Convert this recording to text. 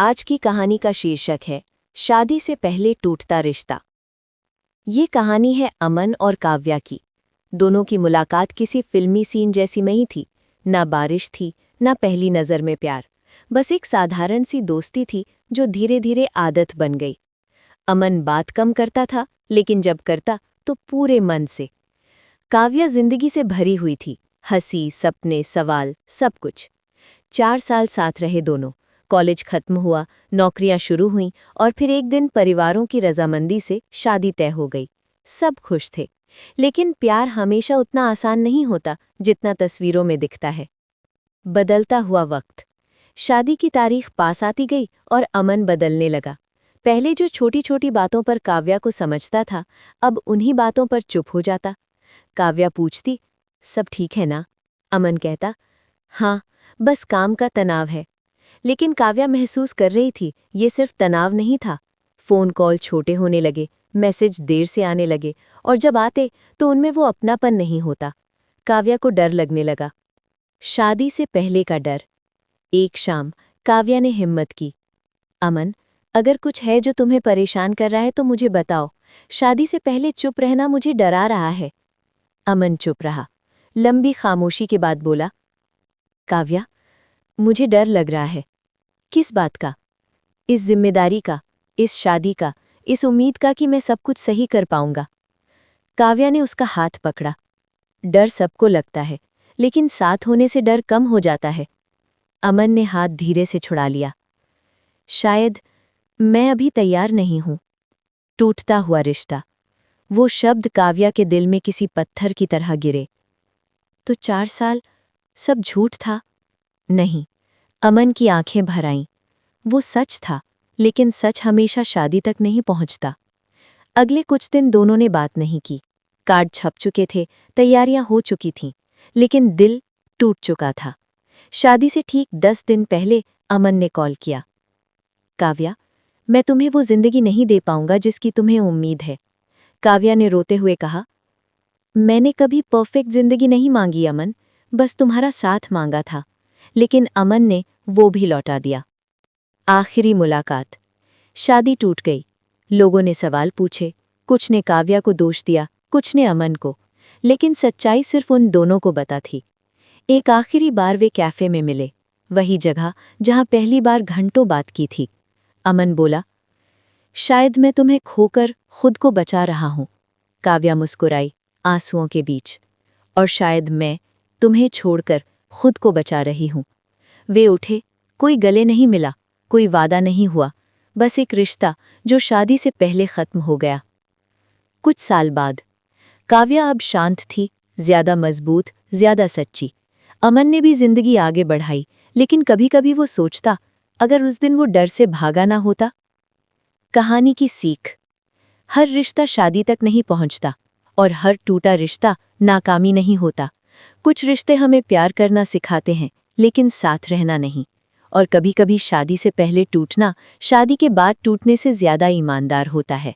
आज की कहानी का शीर्षक है शादी से पहले टूटता रिश्ता। ये कहानी है अमन और काव्या की। दोनों की मुलाकात किसी फिल्मी सीन जैसी नहीं थी। ना बारिश थी, ना पहली नज़र में प्यार। बस एक साधारण सी दोस्ती थी जो धीरे धीरे आदत बन गई। अमन बात कम करता था, लेकिन जब करता तो पूरे मन से। काव्या जिंदगी से भरी हुई थी, हंसी, सपने, सवाल, सब कुछ। 4 साल साथ रहे दोनों। कॉलेज खत्म हुआ, नौकरियां शुरू हुईं और फिर एक दिन परिवारों की रजामंदी से शादी तय हो गई। सब खुश थे, लेकिन प्यार हमेशा उतना आसान नहीं होता जितना तस्वीरों में दिखता है। बदलता हुआ वक्त। शादी की तारीख पास आती गई और अमन बदलने लगा। पहले जो छोटी छोटी बातों पर काव्या को समझता था, अब उन्हीं बातों पर चुप हो जाता। काव्या पूछती, सब ठीक है ना? अमन कहता, हाँ, बस काम का तनाव है। लेकिन काव्या महसूस कर रही थी, ये सिर्फ तनाव नहीं था। फोन कॉल छोटे होने लगे, मैसेज देर से आने लगे, और जब आते तो उनमें वो अपनापन नहीं होता। काव्या को डर लगने लगा। शादी से पहले का डर। एक शाम काव्या ने हिम्मत की, अमन, अगर कुछ है जो तुम्हें परेशान कर रहा है तो मुझे बताओ। शादी से पहले चुप रहना मुझे डरा रहा है। अमन चुप रहा। लंबी खामोशी के बाद बोला, काव्या, मुझे डर लग रहा है। किस बात का? इस जिम्मेदारी का, इस शादी का, इस उम्मीद का कि मैं सब कुछ सही कर पाऊंगा। काव्या ने उसका हाथ पकड़ा। डर सबको लगता है, लेकिन साथ होने से डर कम हो जाता है। अमन ने हाथ धीरे से छुड़ा लिया। शायद मैं अभी तैयार नहीं हूं। टूटता हुआ रिश्ता। वो शब्द काव्या के दिल में किसी पत्थर की तरह गिरे। तो 4 साल सब झूठ था? नहीं। अमन की आंखें भर आईं। वो सच था, लेकिन सच हमेशा शादी तक नहीं पहुंचता। अगले कुछ दिन दोनों ने बात नहीं की। कार्ड छप चुके थे, तैयारियां हो चुकी थीं, लेकिन दिल टूट चुका था। शादी से ठीक 10 दिन पहले अमन ने कॉल किया। काव्या, मैं तुम्हें वो जिंदगी नहीं दे पाऊंगा जिसकी तुम्हें उम्मीद है। काव्या ने रोते हुए कहा, मैंने कभी परफेक्ट जिंदगी नहीं मांगी अमन, बस तुम्हारा साथ मांगा था। लेकिन अमन ने वो भी लौटा दिया। आखिरी मुलाकात। शादी टूट गई। लोगों ने सवाल पूछे, कुछ ने काव्या को दोष दिया, कुछ ने अमन को, लेकिन सच्चाई सिर्फ उन दोनों को पता थी। एक आखिरी बार वे कैफे में मिले, वही जगह जहां पहली बार घंटों बात की थी। अमन बोला, शायद मैं तुम्हें खोकर खुद को बचा रहा हूं। काव्या मुस्कुराई आंसुओं के बीच, और शायद मैं तुम्हें छोड़कर खुद को बचा रही हूं। वे उठे। कोई गले नहीं मिला, कोई वादा नहीं हुआ, बस एक रिश्ता जो शादी से पहले खत्म हो गया। कुछ साल बाद काव्या अब शांत थी, ज्यादा मजबूत, ज्यादा सच्ची। अमन ने भी जिंदगी आगे बढ़ाई, लेकिन कभी कभी वो सोचता, अगर उस दिन वो डर से भागा ना होता। कहानी की सीख। हर रिश्ता शादी तक नहीं पहुंचता, और हर टूटा रिश्ता नाकामी नहीं होता। कुछ रिश्ते हमें प्यार करना सिखाते हैं, लेकिन साथ रहना नहीं। और कभी-कभी शादी से पहले टूटना शादी के बाद टूटने से ज्यादा ईमानदार होता है।